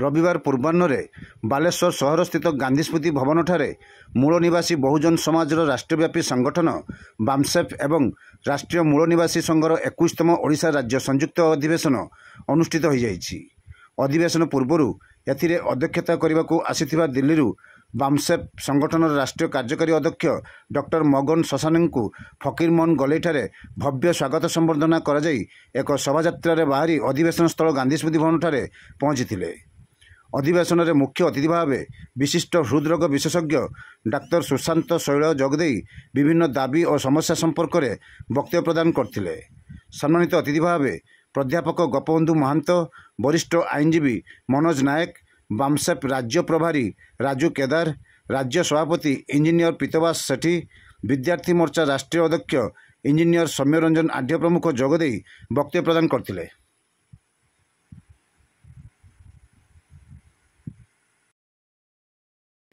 रविवार पूर्वाह्न बालेश्वर सहरस्थित गांधी स्मृति भवन ठारे मूल निवासी बहुजन समाज राष्ट्रव्यापी संगठन बामसेफ एवं राष्ट्रीय मूल निवासी संघर 21तम ओडिशा राज्य संयुक्त अधिवेशन अनुष्ठित हो जाइछि। अधिवेशन पूर्व एथिरे अध्यक्षता करने को आसीथिबा दिल्ली बामसेफ संगठन राष्ट्रीय कार्यकारी अध्यक्ष डॉक्टर मगन शशानी को फकीरमोहन गलेठारे भव्य स्वागत संबर्धना कर एक शोभायात्रा बाहरी अधिवेशन स्थल गांधी स्मृति भवन ठारे पहुंची। अधिवेशन में मुख्य अतिथि भाव विशिष्ट हृदरोग विशेषज्ञ डाक्तर सुशांत शैल जोगदे विभिन्न दाबी और समस्या संपर्क में वक्तव्य प्रदान करते। सम्मानित अतिथि भाव प्राध्यापक गोपबंधु महांत, वरिष्ठ आईनजीवी मनोज नायक, बामसेफ राज्य प्रभारी राजू केदार, राज्य सभापति इंजीनियर पीतवास सेठी, विद्यार्थी मोर्चा राष्ट्रीय अध्यक्ष इंजीनियर सौम्यरंजन आढ्य प्रमुख जोगदे वक्तव्य प्रदान करते।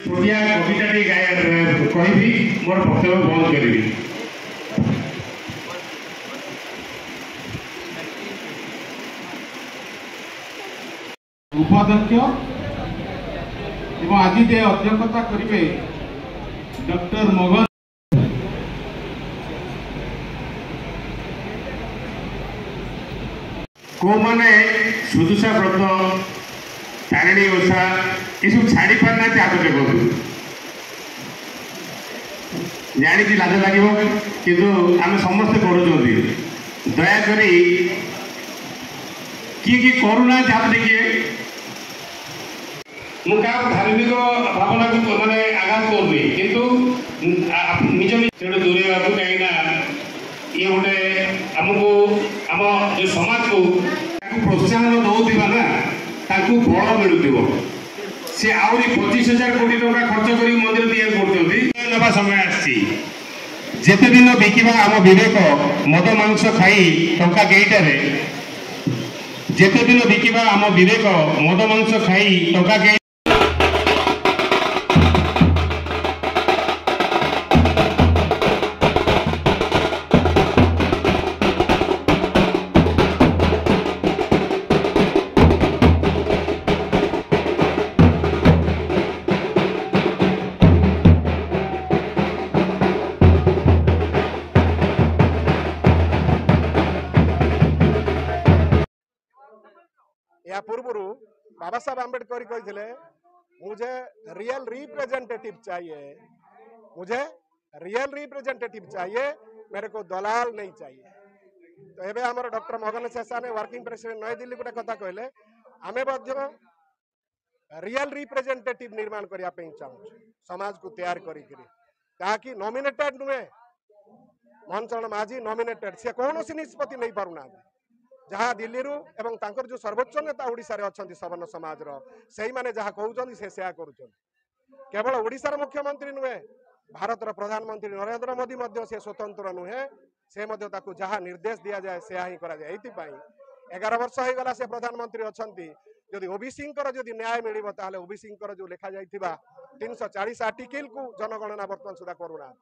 कविताटी कहबी मोर वक्तव्य बंद करी। उपाध्यक्ष एवं आज जे अध्यक्षता करेंगे डॉक्टर मगन को माने सुदुषा व्रत तारिणी ओषा ये सब छाड़ी पारना हाथ टेकु जानी लाज लगे किंतु आम समस्ते करुँच दयाकोरी किए करूना हाथ देखिए मुझे धार्मिक भावना को मैंने आघात करूनी किंतु निज निज दूरे कहीं ये गोटे आमको आम जो समाज को प्रोत्साहन दौथिबा ना ताकू बल मिलुथिबो से आउरी 25,000 कोटी टका खर्च करी मंदिर तैयार करछथि नबा समय आछि जेते दिन बिकिबा आम विवेक मद मांस खाई टका गेइटारे जेते दिन बिकिबा आम विवेक मद मांस खाई टका गेइ या पूर्व बाबा साहब आम्बेडकर कहते मुझे रियल रिप्रेजेंटेटिव चाहिए, मुझे रियल रिप्रेजेंटेटिव चाहिए, मेरे को दलाल नहीं चाहिए। तो एबे हमर डॉक्टर मगन शशानी वर्किंग प्रेसिडेंट नई दिल्ली गोटे कथा कहले आमे रियल रिप्रेजेंटेटिव निर्माण करिया पे चाहू समाज को तैयार करी ताकि नॉमिनेटेड नुहे मनचरण माझी नॉमिनेटेड से कौन सी निष्पत्ति नहीं पारुना जहाँ दिल्ली एवं तांकर जो सर्वोच्च नेता ओडिशा रे अछंती सवर्ण समाज से माने जहाँ कहउछंती से सेया करूछंती। केवल ओडिशा रे मुख्यमंत्री नुहे भारत रो प्रधानमंत्री नरेंद्र मोदी मध्य से स्वतंत्र नुहे से मध्य ताकू जहाँ निर्देश दिया जाए सेया ही करा जाए। एति पई 11 वर्ष हो गला से प्रधानमंत्री अछंती जदि ओबीसी जदि न्याय मिलिबो ताले ओबीसी जो लेखा जाइथिबा 340 आर्टिकल को जनगणना वर्तमान सुधा करूना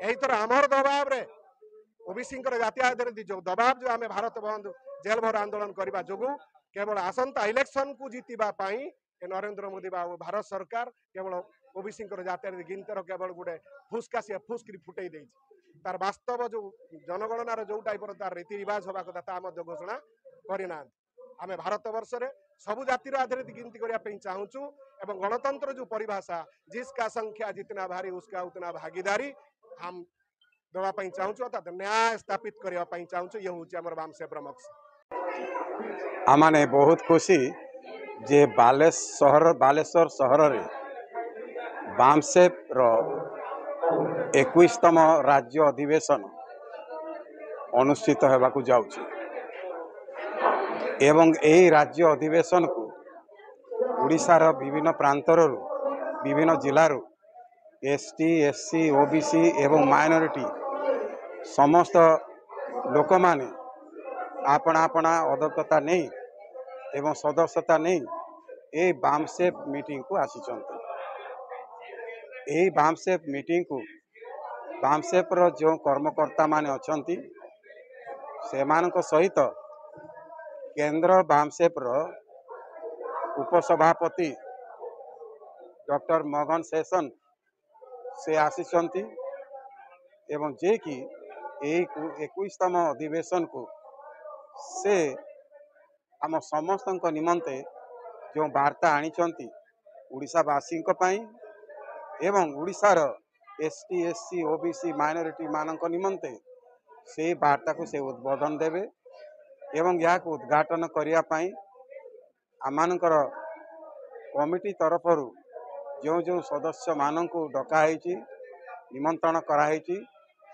एही तरह हमर दबाव रे ओबीसी जातीय आधार जो दबाव जो आम भारत बंद जेल भर आंदोलन करने जोगु केवल आसंता इलेक्शन को जीतवा नरेंद्र मोदी बाबू भारत सरकार केवल ओबीसी जातीय गिनतर केवल गोटे फुसका सी फुस्क फुटे तार वास्तव जो जनगणनार जो टाइप तार रीति रिवाज हवा कथा घोषणा करना आम भारत वर्ष रे सबु जातिर आधारित गिनती करने चाहूँ एवं गणतंत्र जो परिभाषा जिसका संख्या जितना भारी उसका उतना भागीदारी हम देवाई चाहूँ अर्थात न्याय स्थापित करने चाहूँ। ये हूँ आम बामसेफ प्रमुख आमाने बहुत खुशी जे बालेश्वर सहर रे बामसेफ रो 21तम राज्य अधिवेशन अनुष्ठित होगाकू जाउछि एवं यही राज्य अधिवेशन को उड़ीसार विभिन्न प्रांतर विभिन्न जिलार एसटी एससी ओबीसी एवं माइनॉरिटी समस्त लोक माने आपना आपना अध्यक्षता नहीं एवं सदस्यता नहीं ये बामसेफ मीटिंग को आसीचंती। यही बामसेफ मीटिंग को बामसेफ रो जो कर्मकर्ता माने अछंती सेमानक सहित केंद्र बामसेफ रो उपसभापति डॉक्टर मगन सेशन से आसीचंती एवं जे कि 21तम अधिवेशन को से आम समस्त निमंते जो वार्ता आनिचंती उड़ीसावासी एवं उड़ीसार एसटी एससी ओबीसी माइनॉरिटी मानक निमंते से वार्ता को से उद्बोधन देवे एवं या उद्घाटन करने आमानकर कमिटी तरफ जो जो सदस्य मान को डकाई निमंत्रण कराई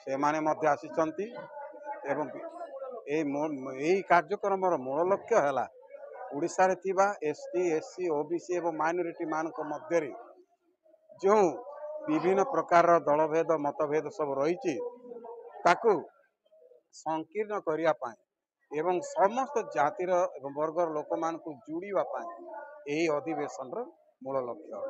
से माने मध्य आसीचंती एवं यही कार्यक्रम मूल लक्ष्य है उड़ीसा रे थिबा एसटी एससी ओबीसी एवं माइनॉरिटी मानक मध्य जो विभिन्न प्रकार दलभेद मतभेद सब रही ताकू संकीर्ण करने एवं समस्त जातिर एवं वर्गर लोक मान को जोड़ापी यही अधिवेशन मूल लक्ष्य।